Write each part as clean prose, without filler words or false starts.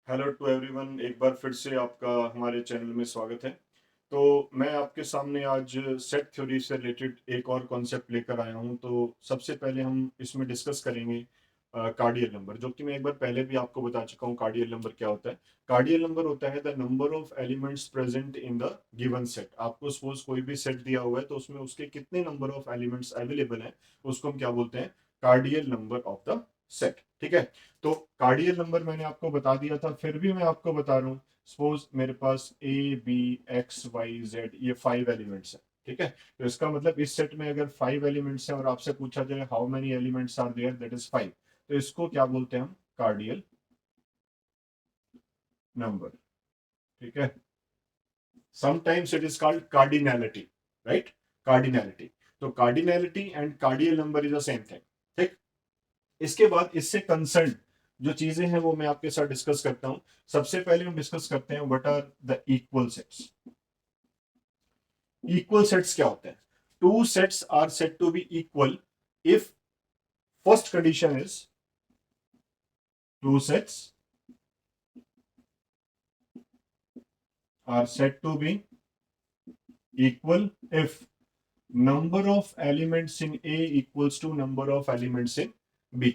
Hello to everyone, एक बार फिर से आपका हमारे चैनल में स्वागत है। तो मैं आपके सामने आज सेट थ्योरी से रिलेटेड एक और कॉन्सेप्ट लेकर आया हूं। तो सबसे पहले हम इसमें डिस्कस करेंगे कार्डियल नंबर, जो कि मैं एक बार पहले भी आपको बता चुका हूं। कार्डियल नंबर क्या होता है? कार्डियल नंबर होता है the number of elements present in the given set. आपको सपोज कोई भी सेट दिया हुआ है, तो उसमें उसके कितने नंबर ऑफ एलिमेंट्स अवेलेबल हैं, उसको हम क्या बोलते हैं? कार्डियल नंबर ऑफ द सेट। ठीक है। तो कार्डियल नंबर मैंने आपको बता दिया था, फिर भी मैं आपको बता रहा हूँ। सपोज मेरे पास A B X Y Z ये 5 एलिमेंट्स है। ठीक है। तो इसका मतलब इस सेट में अगर 5 एलिमेंट्स हैं और आपसे पूछा जाए how many elements are there, that is 5। तो इसको क्या बोलते हैं हम? Cardial number. ठीक है। Sometimes it is called cardinality, right? Cardinality. तो cardinality and cardial number is the same thing. ठीक। इसके बाद इससे कंसर्न जो चीजें हैं वो मैं आपके साथ डिस्कस करता हूं। सबसे पहले हम डिस्कस करते हैं what are the equal sets. Equal sets क्या होते हैं? Two sets are said to be equal if first condition is two sets are said to be equal if number of elements in A equals to number of elements in B।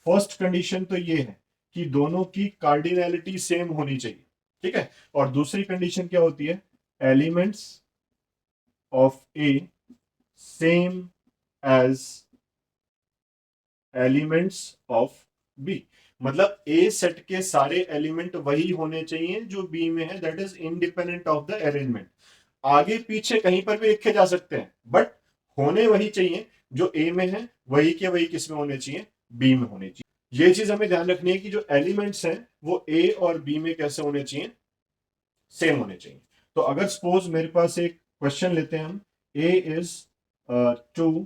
First condition तो ये है कि दोनों की cardinality same होनी चाहिए। ठीक है। और दूसरी कंडीशन क्या होती है? Elements of A same as elements of B. मतलब ए सेट के सारे एलिमेंट वही होने चाहिए जो बी में है, that is independent of the arrangement. आगे पीछे कहीं पर भी लिखे जा सकते हैं, बट होने वही चाहिए। जो ए में है वही के वही किस में होने चाहिए? बी में होने चाहिए। ये चीज हमें ध्यान रखनी है कि जो एलिमेंट्स हैं वो ए और बी में कैसे होने चाहिए? सेम होने चाहिए। तो अगर सपोज मेरे पास एक क्वेश्चन लेते हैं हम, ए इज 2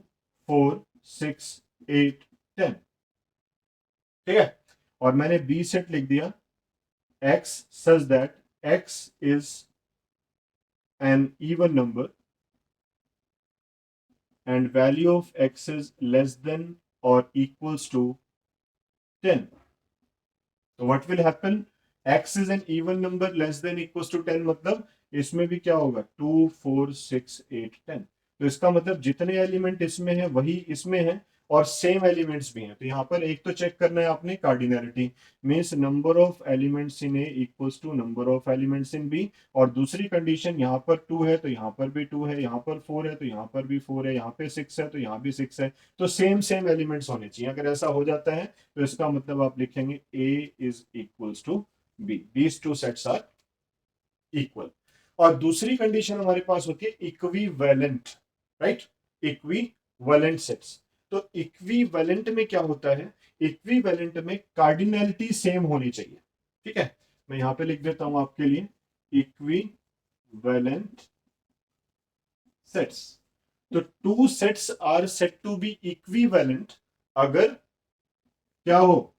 4 6 8 10। ठीक है। और मैंने बी सेट लिख दिया x such that x is an even number and value of x is less than or equals to 10। तो what will happen? x is an even number less than equals to 10, मतलब इसमें भी क्या होगा? 2 4 6 8 10। तो इसका मतलब जितने एलिमेंट इसमें है वही इसमें है और सेम एलिमेंट्स भी हैं। तो यहाँ पर एक तो चेक करना है आपने cardinality, means number of elements in A equals to number of elements in B. और दूसरी कंडीशन, यहाँ पर 2 है तो यहाँ पर भी 2 है, यहाँ पर 4 है तो यहाँ पर भी 4 है, यहाँ पे 6 है तो यहाँ भी 6 है। तो सेम सेम एलिमेंट्स होने चाहिए। अगर ऐसा हो जाता है तो इसका मतलब आप लिखेंगे A is equals to B, these two sets are equal. और दूसरी कंडीशन हमारे पास होती है इक्विवेलेंट, राइट? Equivalent sets. तो इक्विवेलेंट में क्या होता है? इक्विवेलेंट में कार्डिनैलिटी सेम होनी चाहिए। ठीक है। मैं यहां पे लिख देता हूं आपके लिए इक्विवेलेंट सेट्स। तो two sets are said to be equivalent अगर क्या हो?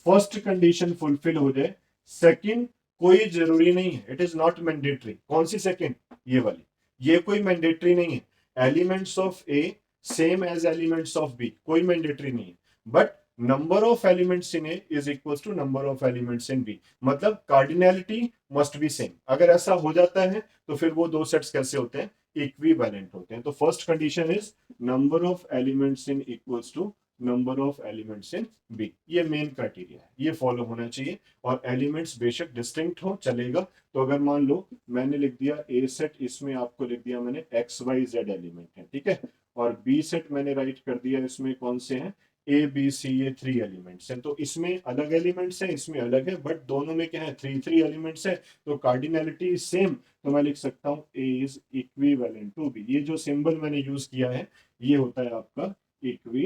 फर्स्ट कंडीशन फुलफिल हो जाए। सेकंड कोई जरूरी नहीं है, इट इज नॉट मैंडेटरी। कौन सी सेकंड? ये वाली। ये कोई मैंडेटरी नहीं है। Elements of A same as elements of B, कोई मैंडेटरी नहीं है। But number of elements in A is equal to number of elements in B, मतलब कार्डिनैलिटी मस्ट बी सेम। अगर ऐसा हो जाता है तो फिर वो दो सेट्स कैसे होते हैं? इक्विवेलेंट होते हैं। तो first condition is number of elements in equals to number of elements in B. ये मेन क्राइटेरिया है, ये फॉलो होना चाहिए। और एलिमेंट्स बेशक डिस्टिंक्ट हो चलेगा। तो अगर मान लो मैंने लिख दिया ए सेट, इसमें आपको लिख दिया मैंने एक्स वाई जेड एलिमेंट है, ठीक है। और बी सेट मैंने राइट कर दिया, इसमें कौन से हैं? ए बी सी, ये 3 एलिमेंट्स हैं। तो इसमें अलग एलिमेंट्स हैं, इसमें अलग है, बट दोनों में क्या है? 3 3 एलिमेंट्स है। तो कार्डिनैलिटी सेम। तो मैं लिख सकता हूँ ए इज इक्विवेलेंट टू बी। ये जो सिंबल मैंने यूज किया है ये होता है आपका इक्वी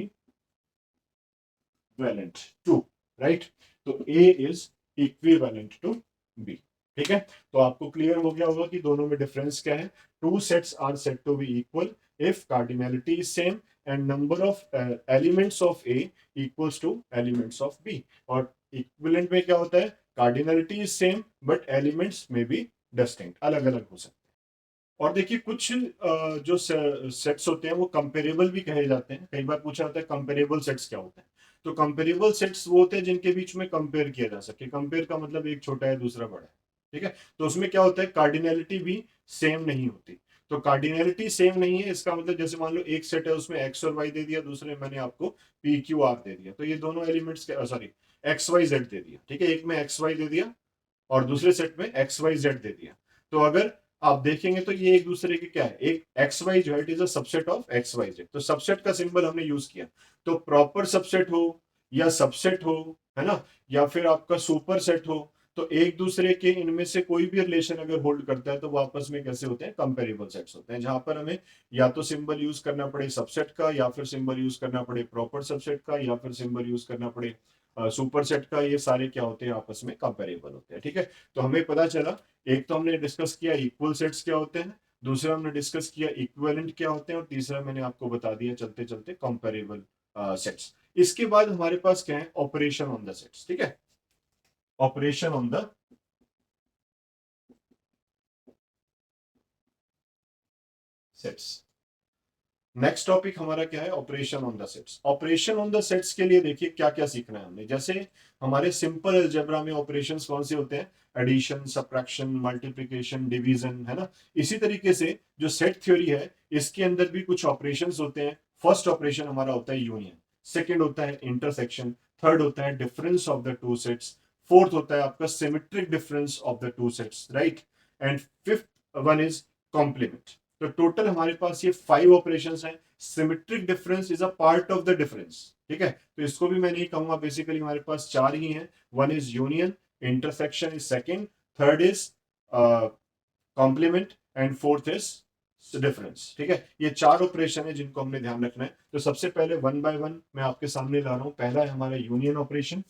इक्विवेलेंट टू, राइट? तो A is equivalent to B। ठीक है। तो आपको क्लियर हो गया होगा कि दोनों में डिफरेंस क्या है। Two sets are said to be equal if cardinality is same and number of elements of A equals to elements of B। और इक्विवेलेंट में क्या होता है? Cardinality is same but elements में बी डिस्टिंक्ट, अलग अलग हो सकते हैं। और देखिए कुछ जो सेट्स होते हैं वो कंपेरेबल भी कहे जाते हैं। कई बार पूछा जाता है कंपेरेबल सेट्स क्या होते हैं। तो कंपेरेबल सेट्स वो होते हैं जिनके बीच में कंपेयर किया जा सके। कंपेयर का मतलब एक छोटा है दूसरा बड़ा है, ठीक है। तो उसमें क्या होता है, कार्डिनैलिटी भी सेम नहीं होती। तो कार्डिनैलिटी सेम नहीं है इसका मतलब जैसे मान लो एक सेट है उसमें एक्स और वाई दे दिया, दूसरे मैंने आपको पी क्यू आर दे दिया, तो ये दोनों elements sorry X Y Z दे दिया, ठीक है। एक में एक्स वाई दे दिया और दूसरे सेट में एक्स वाई जेड दे दिया। तो अगर आप देखेंगे तो ये एक दूसरे के क्या है, एक X Y Z is a subset of X Y Z. तो सबसेट का सिंबल हमने यूज किया। तो प्रॉपर सबसेट हो या सबसेट हो, है ना, या फिर आपका सुपर सेट हो, तो एक दूसरे के इनमें से कोई भी रिलेशन अगर होल्ड करता है तो वो आपस में कैसे होते हैं, कंपेरेबल सेट्स होते हैं, जहां पर हमें या तो सिंबल यूज करना पड़े सबसेट का, या फिर सिंबल यूज करना पड़े प्रॉपर सबसेट का, या फिर सिंबल यूज करना पड़े सुपर सेट का। ये सारे क्या होते हैं, आपस में कंपेरेबल होते हैं, ठीक है। तो हमें पता चला, एक तो हमने डिस्कस किया इक्वल सेट्स क्या होते हैं, दूसरा हमने डिस्कस किया इक्विवेलेंट क्या होते हैं, और तीसरा मैंने आपको बता दिया चलते चलते कंपेरेबल सेट्स। इसके बाद हमारे पास क्या है, ऑपरेशन ऑन द सेट्स, ठीक है। Operation on the sets. Next topic हमारा क्या है, operation on the sets. Operation on the sets के लिए देखिए क्या क्या सीखना है हमने। जैसे हमारे सिंपल अलजेब्रा में ऑपरेशंस कौन से होते हैं, एडिशन, सब्ट्रैक्शन, मल्टीप्लिकेशन, डिवीजन, है ना। इसी तरीके से जो सेट थ्योरी है इसके अंदर भी कुछ ऑपरेशंस होते हैं। फर्स्ट ऑपरेशन हमारा होता है यूनियन, सेकेंड होता है इंटरसेक्शन, थर्ड होता है difference of the two sets, fourth होता है आपका symmetric difference of the two sets, right, and fifth one is complement. तो टोटल हमारे पास ये 5 ऑपरेशंस हैं। Symmetric difference is a part of the difference, ठीक है। तो इसको भी मैं नहीं कहूंगा, बेसिकली हमारे पास 4 ही हैं। One is union, intersection is second, third is complement, and fourth is difference, ठीक है। ये 4 ऑपरेशन है जिनको हमने ध्यान रखना है। तो सबसे पहले वन बाय वन मैं आपके सामने ला रहा हूं। पहला है हमारा union operation.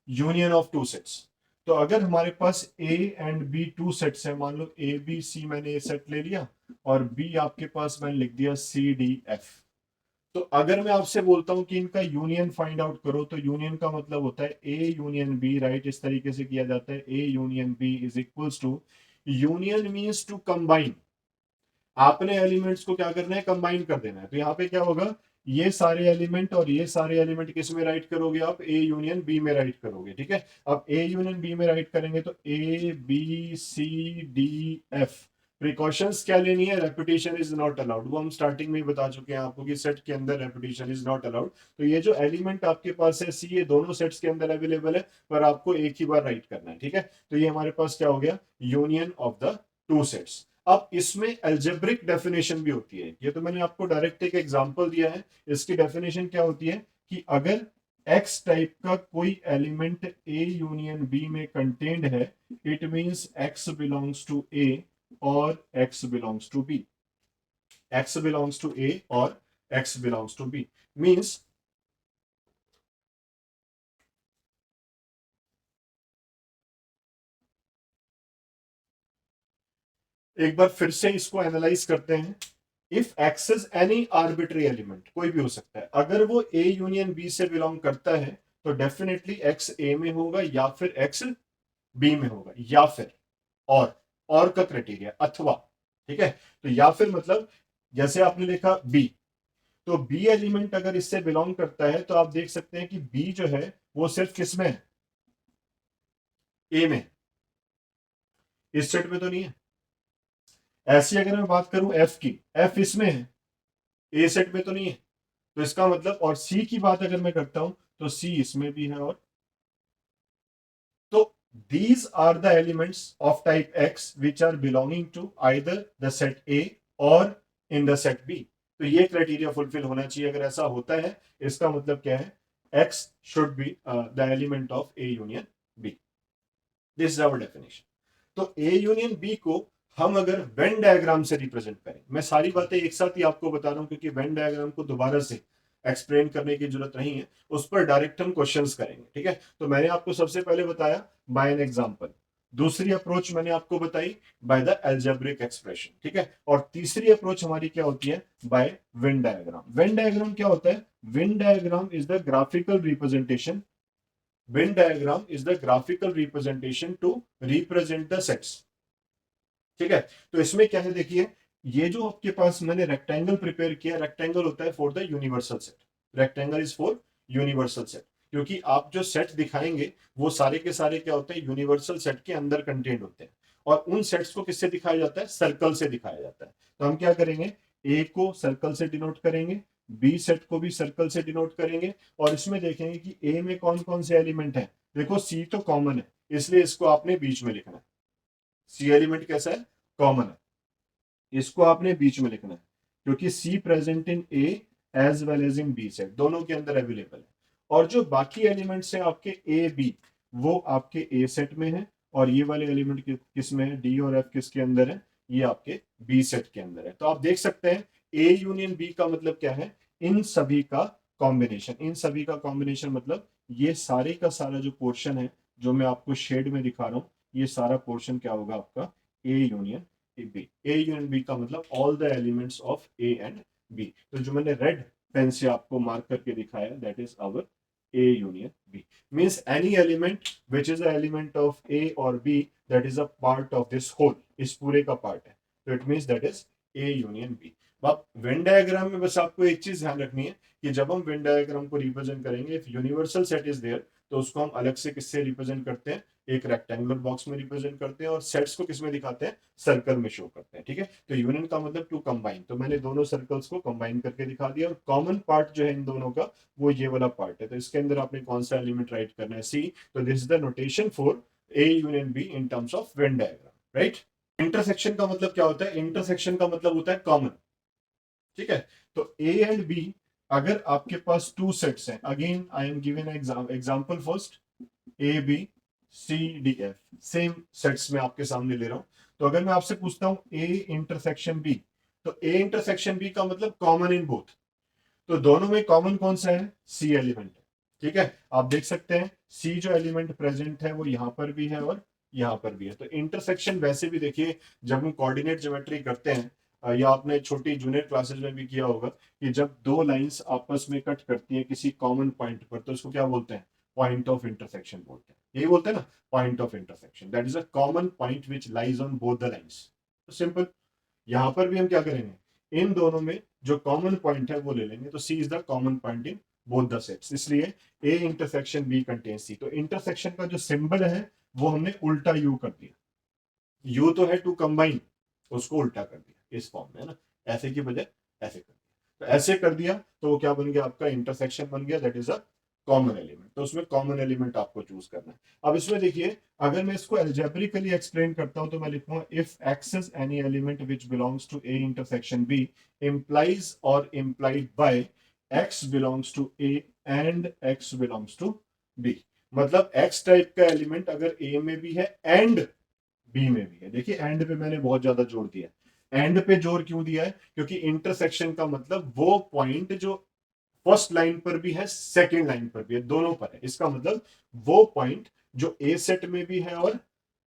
Union of two sets. तो अगर हमारे पास A and B two sets है, मान लो ए बी सी, मैंने ए सेट ले लिया और बी आपके पास मैंने लिख दिया सी डी एफ। तो अगर मैं आपसे बोलता हूं कि इनका यूनियन फाइंड आउट करो, तो यूनियन का मतलब होता है ए यूनियन बी, राइट। इस तरीके से किया जाता है, A union B is equals to, union means to combine. आपने एलिमेंट्स को क्या करना है, कंबाइन कर देना है। तो यहाँ पे क्या होगा, ये सारे एलिमेंट और ये सारे एलिमेंट किस में राइट करोगे आप, ए यूनियन बी में राइट करोगे, ठीक है। अब ए यूनियन बी में राइट करेंगे तो A B C D F. Precautions क्या लेनी है, रेपिटेशन इज नॉट अलाउड। वो हम स्टार्टिंग में ही बता चुके हैं आपको कि सेट के अंदर रेपिटेशन इज नॉट अलाउड। तो ये जो एलिमेंट आपके पास है सी, ये दोनों सेट्स के अंदर अवेलेबल है, पर आपको एक ही बार राइट करना है, ठीक है। तो ये हमारे पास क्या हो गया, union of the two sets. अब इसमें एल्जेब्रिक डेफिनेशन भी होती है। ये तो मैंने आपको डायरेक्ट एक एग्जांपल दिया है। इसकी डेफिनेशन क्या होती है कि अगर एक्स टाइप का कोई एलिमेंट ए यूनियन बी में कंटेन्ड है, it means X belongs to A और X belongs to B. X belongs to A और X belongs to B means एक बार फिर से इसको एनालाइज करते हैं। If X is any arbitrary element, कोई भी हो सकता है, अगर वो ए यूनियन बी से बिलोंग करता है तो डेफिनेटली एक्स ए में होगा या फिर एक्स बी में होगा, या फिर और का क्राइटेरिया अथवा, ठीक है। तो या फिर मतलब जैसे आपने लिखा बी, तो बी एलिमेंट अगर इससे बिलोंग करता है तो आप देख सकते हैं कि बी जो है वो सिर्फ किसमें है, ए में, इस सेट में तो नहीं है। ऐसी अगर मैं बात करूं एफ की, एफ इसमें है, ए सेट में तो नहीं है। तो इसका मतलब, और सी की बात अगर मैं करता हूं तो सी इसमें भी है, और तो these are the elements of type X which are belonging to either the set A or in the set B। तो ये क्राइटेरिया फुलफिल होना चाहिए। अगर ऐसा होता है इसका मतलब क्या है, X should be the element of A union B। This is our definition. तो A यूनियन B को हम अगर वेन डायग्राम से रिप्रेजेंट करें, मैं सारी बातें एक साथ ही आपको बता रहा हूं क्योंकि वेन डायग्राम को दोबारा से एक्सप्लेन करने की जरूरत नहीं है, उस पर डायरेक्ट हम क्वेश्चंस करेंगे, ठीक है। तो मैंने आपको सबसे पहले बताया बाय एन एग्जांपल, दूसरी अप्रोच मैंने आपको बताई बाय द एल्जेब्रिक एक्सप्रेशन, ठीक है। और तीसरी अप्रोच हमारी क्या होती है, by Venn diagram. Venn diagram क्या होता है, Venn diagram is the graphical representation, Venn diagram is the graphical representation to represent the sets, ठीक है। तो इसमें क्या है देखिए, ये जो आपके पास मैंने रेक्टेंगल प्रिपेयर किया, रेक्टेंगल होता है for the universal set, rectangle is for universal set, क्योंकि आप जो सेट दिखाएंगे वो सारे के सारे क्या होते हैं, यूनिवर्सल सेट के अंदर कंटेंट होते हैं, और उन सेट्स को किससे दिखाया जाता है, सर्कल से दिखाया जाता है। तो हम क्या करेंगे, ए को सर्कल से डिनोट करेंगे, बी सेट को भी सर्कल से डिनोट करेंगे, और इसमें देखेंगे कि ए में कौन कौन से एलिमेंट है। देखो सी तो कॉमन है, इसलिए इसको आपने बीच में लिखना है। सी एलिमेंट कैसा है, कॉमन है, इसको आपने बीच में लिखना है, क्योंकि C present in A as well as in B set, दोनों के अंदर अवेलेबल है। और जो बाकी एलिमेंट्स हैं आपके ए बी, वो आपके ए सेट में है, और ये वाले एलिमेंट किस में है, डी और एफ किसके अंदर है, ये आपके बी सेट के अंदर है। तो आप देख सकते हैं ए यूनियन बी का मतलब क्या है, इन सभी का कॉम्बिनेशन, इन सभी का कॉम्बिनेशन मतलब ये सारे का सारा जो पोर्शन है, जो मैं आपको शेड में दिखा रहा हूं, ये सारा पोर्शन क्या होगा आपका, A union B. A union B का मतलब all the elements of A and B. तो जो मैंने रेड पेन से आपको मार्क करके दिखाया, that is our A union B. Means any element which is a element of A और B, that is a part of this whole, इस पूरे का पार्ट है, तो it means that is A union B. अब when diagram में बस आपको एक चीज ध्यान रखनी है कि जब हम वेन डायग्राम को रिप्रेजेंट करेंगे, if universal set is there, तो उसको हम अलग से किससे रिप्रेजेंट करते हैं, एक रेक्टेंगुलर बॉक्स में रिप्रेजेंट करते हैं, और सेट्स को किसमें दिखाते हैं, सर्कल में शो करते हैं। ठीक है, तो यूनियन का मतलब टू कंबाइन, तो मैंने दोनों सर्कल्स को कंबाइन करके दिखा दिया, और कॉमन पार्ट जो है इन दोनों का, वो ये वाला पार्ट है। तो इसके अंदर आपने कौन सा एलिमेंट राइट करना है, सी। तो this is the notation for a union be in terms of Venn diagram, right. Intersection का मतलब क्या होता है, इंटरसेक्शन का मतलब होता है कॉमन। ठीक है, तो ए एंड बी, अगर आपके पास टू सेट्स हैं, again I am given example first, A B C D F, same sets में आपके सामने ले रहा हूं। तो अगर मैं आपसे पूछता हूं ए इंटरसेक्शन बी, तो ए इंटरसेक्शन बी का मतलब कॉमन इन बोथ। तो दोनों में कॉमन कौन सा है, सी एलिमेंट है। ठीक है, आप देख सकते हैं सी जो एलिमेंट प्रेजेंट है वो यहां पर भी है और यहां पर भी है। तो इंटरसेक्शन वैसे भी देखिए, जब हम कोऑर्डिनेट ज्योमेट्री करते हैं, या आपने छोटी जूनियर क्लासेस में भी किया होगा, कि जब दो लाइंस आपस में कट करती हैं किसी कॉमन पॉइंट पर, तो उसको क्या बोलते हैं, पॉइंट ऑफ इंटरसेक्शन बोलते हैं। यही बोलते हैं ना, point of intersection, that is a common point which lies on both the lines. तो सिंपल, यहां पर भी हम क्या करेंगे, इन दोनों में जो कॉमन पॉइंट है वो ले लेंगे, तो C is the common point in both the sets, इसलिए A intersection B contains C. तो इंटरसेक्शन का जो सिंबल है वो हमने उल्टा यू कर दिया, यू तो है टू कंबाइन, उसको उल्टा कर दिया इस फॉर्म में, है ना, ऐसे की बजाय ऐसे कर दिया। तो ऐसे कर दिया तो वो क्या बन गया, आपका इंटरसेक्शन बन गया, that is a common element. तो उसमें कॉमन एलिमेंट आपको चूज करना है। अब इसमें देखिए, अगर मैं इसको एल्जेब्रिकली एक्सप्लेन करता हूं, तो मैं लिखूंगा if X is any element which belongs to A intersection B, implies or implied by x belongs to a and x belongs to b। मतलब x टाइप का एलिमेंट अगर a में भी है एंड बी में भी है। देखिए एंड पे मैंने बहुत ज्यादा जोर दिया, एंड पे जोर क्यों दिया है, क्योंकि इंटरसेक्शन का मतलब वो पॉइंट जो फर्स्ट लाइन पर भी है, सेकेंड लाइन पर भी है, दोनों पर है। इसका मतलब वो पॉइंट जो ए सेट में भी है और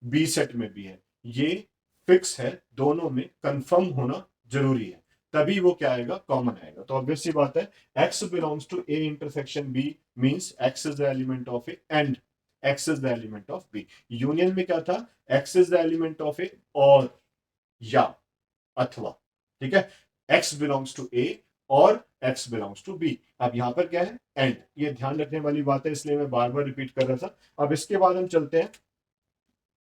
बी सेट में भी है, ये फिक्स है, दोनों में कंफर्म होना जरूरी है, तभी वो क्या आएगा, कॉमन आएगा। तो ऑब्वियस सी बात है, x belongs to A intersection b means x is the element of A and x is the element of b। Union में क्या था, x is the element of A और या अथवा। ठीक है, x बिलोंग्स टू ए और x belongs to b। अब यहां पर क्या है, एंड, ये ध्यान रखने वाली बात है, इसलिए मैं बार बार रिपीट कर रहा था। अब इसके बाद हम चलते हैं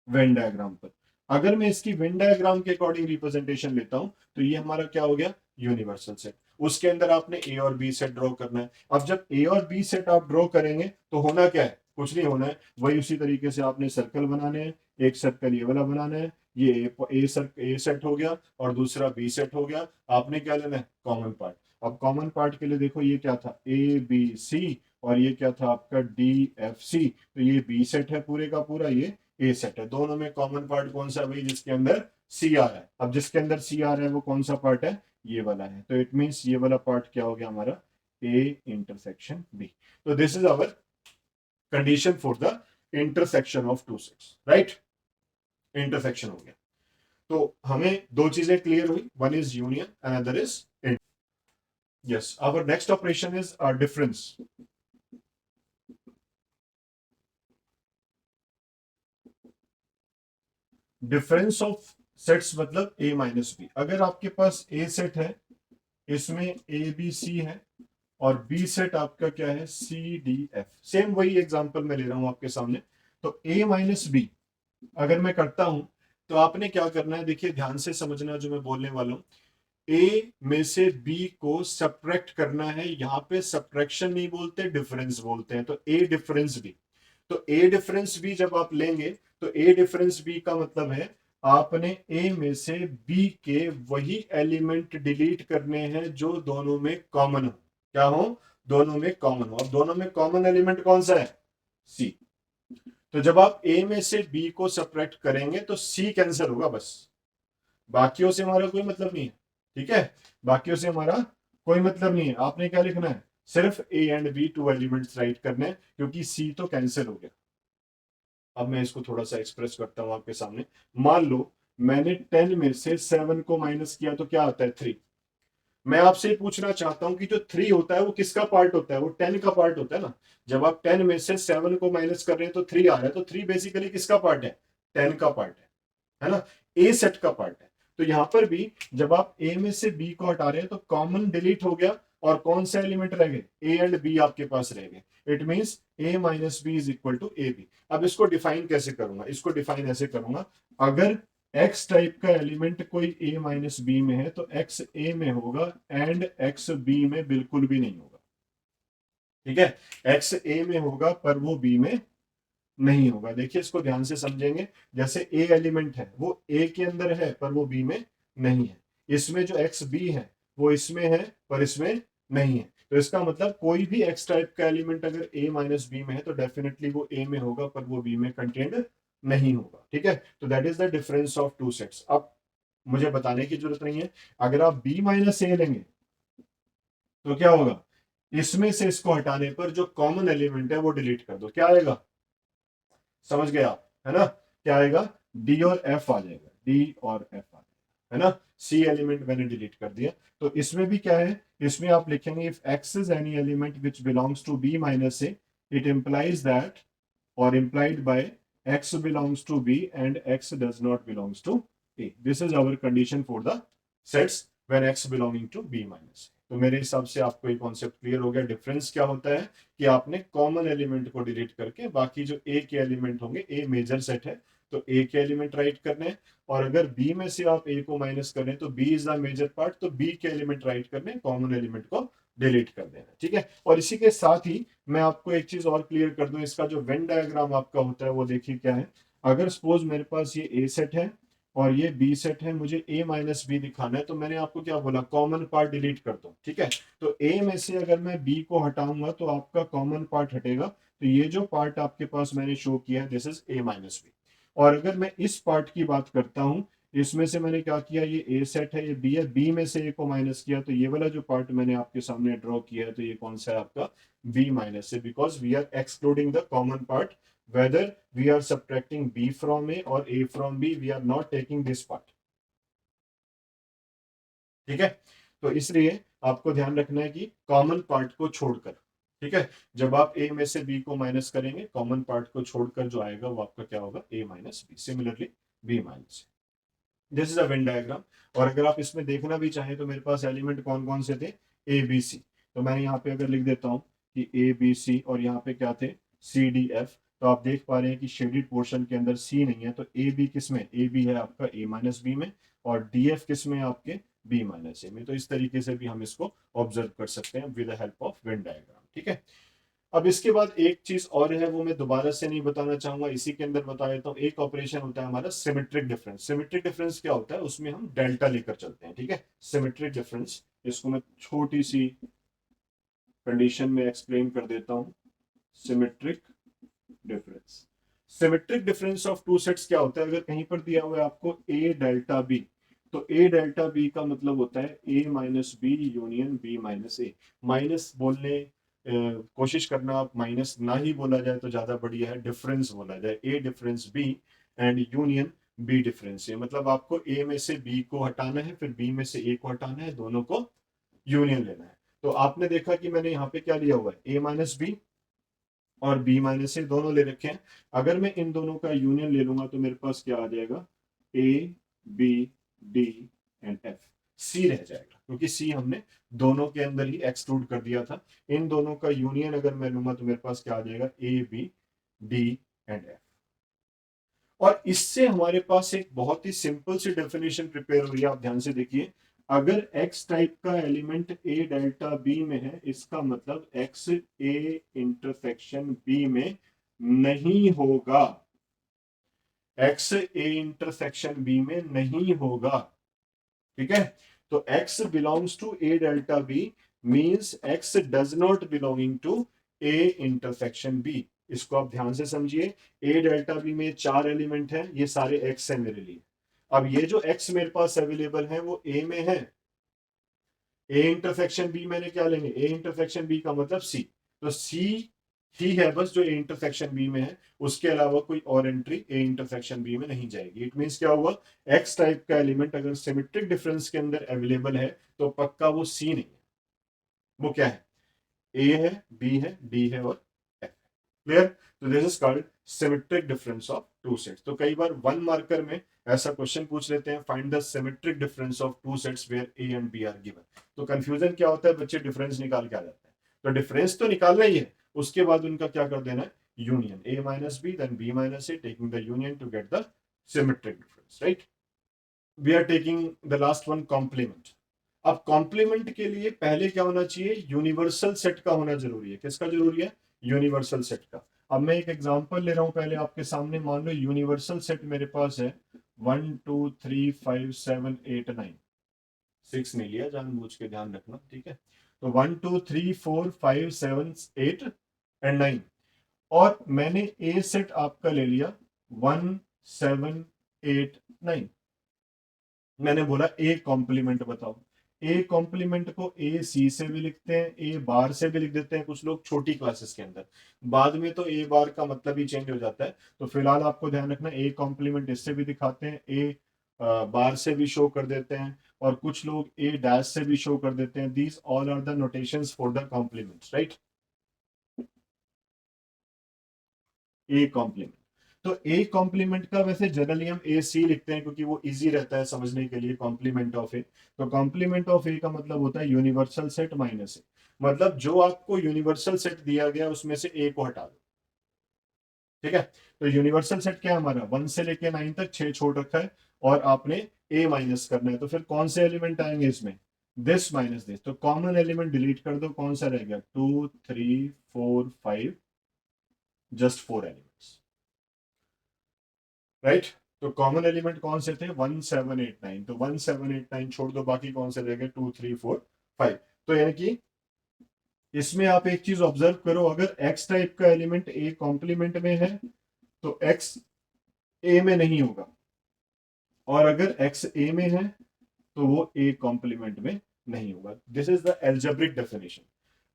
वेन डायग्राम पर। अगर मैं इसकी वेन डायग्राम के अकॉर्डिंग रिप्रेजेंटेशन लेता हूं, तो ये हमारा क्या हो गया, यूनिवर्सल सेट। उसके अंदर आपने ए और बी सेट ड्रॉ करना है। अब जब ए और बी सेट आप ड्रॉ करेंगे तो होना क्या है, कुछ नहीं होना है, वही उसी तरीके से आपने सर्कल बनाने हैं। एक सर्कल ये वाला बनाना है, ये ए सेट हो गया और दूसरा बी सेट हो गया। आपने क्या लेना है, कॉमन पार्ट। अब कॉमन पार्ट के लिए देखो, ये क्या था, ए बी सी, और ये क्या था आपका डी एफ सी। तो ये बी सेट है पूरे का पूरा, ये ए सेट है। दोनों में कॉमन पार्ट कौन सा है भाई, जिसके अंदर सी आर है। अब जिसके अंदर सी आर है वो कौन सा पार्ट है, ये वाला है। तो इट मींस ये वाला पार्ट क्या हो गया हमारा, ए इंटरसेक्शन बी। तो this is our condition for the intersection of two sets, right. Intersection हो गया, तो हमें दो चीजें क्लियर हुई, one is union, another is yes. Our next operation is difference. Difference of sets मतलब ए माइनस बी। अगर आपके पास ए सेट है, इसमें ए बी सी है, और बी सेट आपका क्या है, सी डी एफ। सेम वही एग्जांपल मैं ले रहा हूं आपके सामने। तो ए माइनस बी अगर मैं करता हूं, तो आपने क्या करना है, देखिए ध्यान से समझना जो मैं बोलने वाला हूं। ए में से बी को सब्ट्रैक्ट करना है। यहां पे सब्ट्रैक्शन नहीं बोलते, डिफरेंस बोलते हैं। तो ए डिफरेंस बी, तो ए डिफरेंस बी जब आप लेंगे, तो ए डिफरेंस बी का मतलब है आपने ए में से बी के वही एलिमेंट डिलीट करने हैं जो दोनों में कॉमन हो। क्या हो, दोनों में कॉमन हो। अब दोनों में कॉमन एलिमेंट कौन सा है, सी। तो जब आप ए में से बी को सब्ट्रैक्ट करेंगे तो सी कैंसिल होगा बस, बाकियों से हमारा कोई मतलब नहीं है। ठीक है, बाकियों से हमारा कोई मतलब नहीं है। आपने क्या लिखना है, सिर्फ A and B two elements write करने हैं, क्योंकि सी तो कैंसिल हो गया। अब मैं इसको थोड़ा सा एक्सप्रेस करता हूं आपके सामने। मान लो मैंने 10 में से 7 को माइनस किया तो क्या आता है, 3। मैं आपसे पूछना चाहता हूं कि जो 3 होता है वो किसका पार्ट होता है, वो 10 का पार्ट होता है ना। जब आप 10 में से 7 को माइनस कर रहे हैं तो 3 आ रहा है, तो 3 बेसिकली किसका पार्ट है, 10 का पार्ट है ना, ए सेट का पार्ट है। तो यहां पर भी जब आप ए में से बी को हटा रहे हैं तो कॉमन डिलीट हो गया, और कौन सा एलिमेंट रह गए, ए एंड बी आपके पास रह गए। It means A minus B is equal to A B. अब इसको डिफाइन कैसे करूंगा, इसको डिफाइन ऐसे करूंगा, अगर एक्स टाइप का एलिमेंट कोई ए माइनस बी में है तो एक्स ए में होगा एंड एक्स बी में बिल्कुल भी नहीं होगा। ठीक है, एक्स ए में होगा पर वो बी में नहीं होगा। देखिए इसको ध्यान से समझेंगे। जैसे ए एलिमेंट है वो ए के अंदर है पर वो बी में नहीं है। इसमें जो एक्स बी है वो इसमें है पर इसमें नहीं है। तो इसका मतलब कोई भी एक्स टाइप का एलिमेंट अगर ए माइनस बी में है तो डेफिनेटली वो ए में होगा पर वो बी में कंटेन्ड नहीं होगा। ठीक है, तो that is the difference of two sets. अब मुझे बताने की जरूरत नहीं है, अगर आप बी माइनस ए लेंगे तो क्या होगा, इसमें से इसको हटाने पर जो कॉमन एलिमेंट है वो डिलीट कर दो, क्या आएगा, समझ गए आप, है ना। क्या आएगा, डी और एफ आ जाएगा, डी और एफ आ जाएगा, है ना। सी एलिमेंट मैंने डिलीट कर दिया। तो इसमें भी क्या है, इसमें आप लिखेंगे if X is any element which belongs to B minus A, it implies that or implied by x belongs to b and x does not belongs to a. This is our condition for the sets when x belonging to b minus a. तो मेरे हिसाब से आपको एक concept clear हो गया। Difference क्या होता है कि आपने कॉमन एलिमेंट को डिलीट करके बाकी जो ए के एलिमेंट होंगे, ए मेजर सेट है तो ए के एलिमेंट राइट करने हैं, और अगर बी में से आप ए को माइनस करें तो B is the major part, तो बी के एलिमेंट राइट करने, कॉमन एलिमेंट को डिलीट कर देना। ठीक है, और इसी के साथ ही मैं आपको एक चीज और क्लियर कर दूं, इसका जो वेन डायग्राम आपका होता है वो देखिए क्या है। अगर सपोज मेरे पास ये ए सेट है और ये बी सेट है, मुझे ए माइनस बी दिखाना है, तो मैंने आपको क्या बोला, कॉमन पार्ट डिलीट कर दो। ठीक है, तो ए में से अगर मैं बी को हटाऊंगा तो आपका कॉमन पार्ट हटेगा, तो ये जो पार्ट आपके पास मैंने शो किया है this is A minus B. और अगर मैं इस पार्ट की बात करता हूं, इसमें से मैंने क्या किया, ये ए सेट है, ये बी है, बी में से ए को माइनस किया, तो ये वाला जो पार्ट मैंने आपके सामने ड्रॉ किया है तो ये कौन सा है आपका, बी माइनस से, because we are excluding the common part, whether we are subtracting b from a or a from b, we are not taking this part. ठीक है, तो इसलिए आपको ध्यान रखना है कि कॉमन पार्ट को छोड़कर, ठीक है, जब आप a में से b को माइनस करेंगे कॉमन पार्ट को छोड़कर जो आएगा वो आपका क्या होगा, a minus B, similarly b minus. This is a Venn diagram. और अगर आप इसमें देखना भी चाहें तो मेरे पास एलिमेंट कौन कौन से थे, ए बी सी। तो मैंने यहाँ पे अगर लिख देता हूँ कि ए बी सी, और यहाँ पे क्या थे, सी डी एफ। तो आप देख पा रहे हैं कि शेडेड पोर्शन के अंदर सी नहीं है, तो ए बी किस में, ए बी है आपका ए माइनस बी में, और डी एफ किस में आपके, बी माइनस ए में। तो इस तरीके से भी हम इसको ऑब्जर्व कर सकते हैं with the help of Venn diagram. ठीक है, अब इसके बाद एक चीज और है वो मैं दोबारा से नहीं बताना चाहूंगा, इसी के अंदर बता देता हूँ। एक ऑपरेशन होता है हमारा सिमेट्रिक डिफरेंस। सिमेट्रिक डिफरेंस क्या होता है, उसमें हम डेल्टा लेकर चलते हैं। ठीक है, सिमेट्रिक डिफरेंस, इसको मैं छोटी सी कंडीशन में एक्सप्लेन कर देता हूँ। Symmetric difference, symmetric difference of two sets क्या होता है, अगर कहीं पर दिया हुआ है आपको ए डेल्टा बी, तो ए डेल्टा बी का मतलब होता है A minus B union B minus A. Minus बोलने कोशिश करना, आप माइनस ना ही बोला जाए तो ज्यादा बढ़िया है, डिफरेंस बोला जाए, A difference B and union B difference A. मतलब आपको ए में से बी को हटाना है, फिर बी में से ए को हटाना है, दोनों को यूनियन लेना है। तो आपने देखा कि मैंने यहाँ पे क्या लिया हुआ है, ए माइनस बी और बी माइनस ए दोनों ले रखे हैं। अगर मैं इन दोनों का यूनियन ले लूंगा तो मेरे पास क्या आ जाएगा, A B, D and F. C रह जाएगा क्योंकि सी हमने दोनों के अंदर ही एक्सक्लूड कर दिया था। इन दोनों का यूनियन अगर मैं लूंगा तो मेरे पास क्या आ जाएगा, A, B, D and F. और इससे हमारे पास एक बहुत ही सिंपल सी डेफिनेशन प्रिपेयर हुई है, आप ध्यान से देखिए। अगर एक्स टाइप का एलिमेंट ए डेल्टा बी में है, इसका मतलब एक्स ए इंटरसेक्शन बी में नहीं होगा। एक्स ए इंटरसेक्शन बी में नहीं होगा, ठीक है। तो x belongs to A delta B means x does not belonging to A intersection B. इसको आप ध्यान से समझिए। ए डेल्टा बी में 4 एलिमेंट हैं, ये सारे x है मेरे लिए। अब ये जो x मेरे पास अवेलेबल है वो a में है। ए इंटरसेक्शन बी मैंने क्या लेंगे, ए इंटरसेक्शन बी का मतलब c। तो c ही है बस जो ए इंटरसेक्शन बी में है, उसके अलावा कोई और एंट्री ए इंटरसेक्शन बी में नहीं जाएगी। इट मींस क्या हुआ, एक्स टाइप का एलिमेंट अगर सिमेट्रिक डिफरेंस के अंदर अवेलेबल है तो पक्का वो सी नहीं है, वो क्या है, ए है, बी है, डी है और एफ। क्लियर। तो this is called symmetric difference of two sets. तो कई बार 1 मार्कर में ऐसा क्वेश्चन पूछ लेते हैं, find the symmetric difference of two sets where A and B are given. तो कंफ्यूजन क्या होता है, बच्चे डिफरेंस निकाल के आ जाते हैं। तो डिफरेंस तो निकालना ही है, उसके बाद उनका क्या कर देना है, union A minus B then B minus A, taking the union to get the symmetric difference, right. We are taking the last one, complement. अब कॉम्प्लीमेंट के लिए पहले क्या होना चाहिए, यूनिवर्सल सेट का होना जरूरी है। किसका जरूरी है, यूनिवर्सल सेट का। अब मैं एक एग्जांपल ले रहा हूं पहले आपके सामने। मान लो यूनिवर्सल सेट मेरे पास है 1 2 3 5 7 8 9, 6 नहीं लिया, जानबूझ के ध्यान रखना, ठीक है। तो 1 2 3 4 5 7 8 एंड 9। और मैंने ए सेट आपका ले लिया 1 7 8 9। मैंने बोला ए कॉम्प्लीमेंट बताओ। ए कॉम्प्लीमेंट को ए सी से भी लिखते हैं, ए बार से भी लिख देते हैं कुछ लोग छोटी क्लासेस के अंदर। बाद में तो ए बार का मतलब ही चेंज हो जाता है। तो फिलहाल आपको ध्यान रखना, ए कॉम्प्लीमेंट इससे भी दिखाते हैं, ए बार से भी शो कर देते हैं, और कुछ लोग ए डैश से भी शो कर देते हैं। These all are the notations for the complements, right. A complement. तो ए कॉम्प्लीमेंट का वैसे जनरली हम ए सी लिखते हैं क्योंकि वो इजी रहता है समझने के लिए, कॉम्प्लीमेंट ऑफ ए। तो कॉम्प्लीमेंट ऑफ ए का मतलब होता है यूनिवर्सल सेट माइनस ए। मतलब जो आपको यूनिवर्सल सेट दिया गया उसमें से ए को हटा दो, ठीक है। तो यूनिवर्सल सेट क्या है हमारा, 1 से लेके 9 तक 6 छोड़ रखा है, और आपने ए माइनस करना है। तो फिर कौन से एलिमेंट आएंगे इसमें, दिस माइनस दिस। तो कॉमन एलिमेंट डिलीट कर दो, कौन सा रह गया, 2 3 4 5, जस्ट 4 एलिमेंट्स, राइट। तो कॉमन एलिमेंट कौन से थे, 1 7 8 9। तो 1 7 8 9 छोड़ दो, बाकी कौन से रह गए, 2 3 4 5। तो यानी कि इसमें आप एक चीज ऑब्जर्व करो, अगर एक्स टाइप का एलिमेंट ए कॉम्प्लीमेंट में है तो एक्स ए में नहीं होगा, और अगर एक्स ए में है तो वो ए कॉम्प्लीमेंट में नहीं होगा। This is the algebraic definition.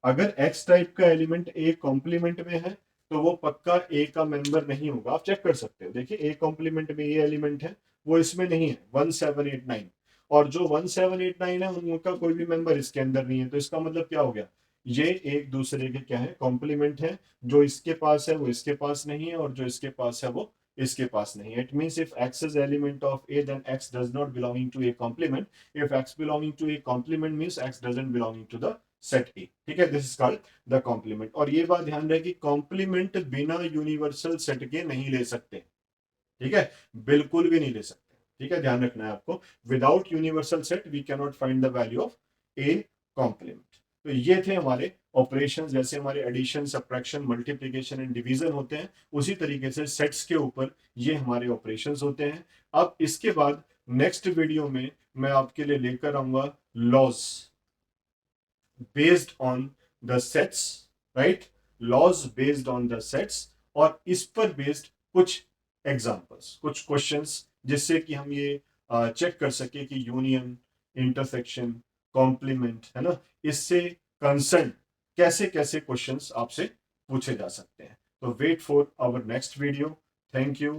अगर एक्स टाइप का एलिमेंट ए कॉम्प्लीमेंट में है तो वो पक्का ए का मेंबर नहीं होगा। आप चेक कर सकते हो, देखिए ए कॉम्प्लीमेंट में ये एलिमेंट है, वो इसमें नहीं है, 1 7 8 9। और जो 1 7 8 9 है उनका कोई भी मेंबर इसके अंदर नहीं है। तो इसका मतलब क्या हो गया, ये एक दूसरे के क्या है, कॉम्प्लीमेंट है। जो इसके पास है वो इसके पास नहीं है, और जो इसके पास है वो इसके पास नहीं है। It means if x is element of a then x does not belonging to a complement. If x belonging to a complement means x doesn't belonging to the set A, ठीक है। This is called the complement. और ये बात ध्यान रहे कि complement बिना universal set के नहीं ले सकते, ठीक है, बिल्कुल भी नहीं ले सकते, ठीक है, ध्यान रखना है आपको। Without universal set we can not find the value of a complement. तो ये थे हमारे ऑपरेशन, जैसे हमारे addition subtraction multiplication and division होते हैं, उसी तरीके से सेट्स के ऊपर ये हमारे ऑपरेशंस होते हैं। अब इसके बाद नेक्स्ट वीडियो में मैं आपके लिए लेकर आऊंगा laws based on the sets, right, laws based on the sets, और इस पर बेस्ड कुछ एग्जांपल्स, कुछ क्वेश्चंस, जिससे कि हम ये चेक कर सके कि यूनियन, इंटरसेक्शन, कॉम्प्लीमेंट, है ना, इससे कंसर्न कैसे कैसे क्वेश्चंस आपसे पूछे जा सकते हैं। तो wait for our next video. Thank you.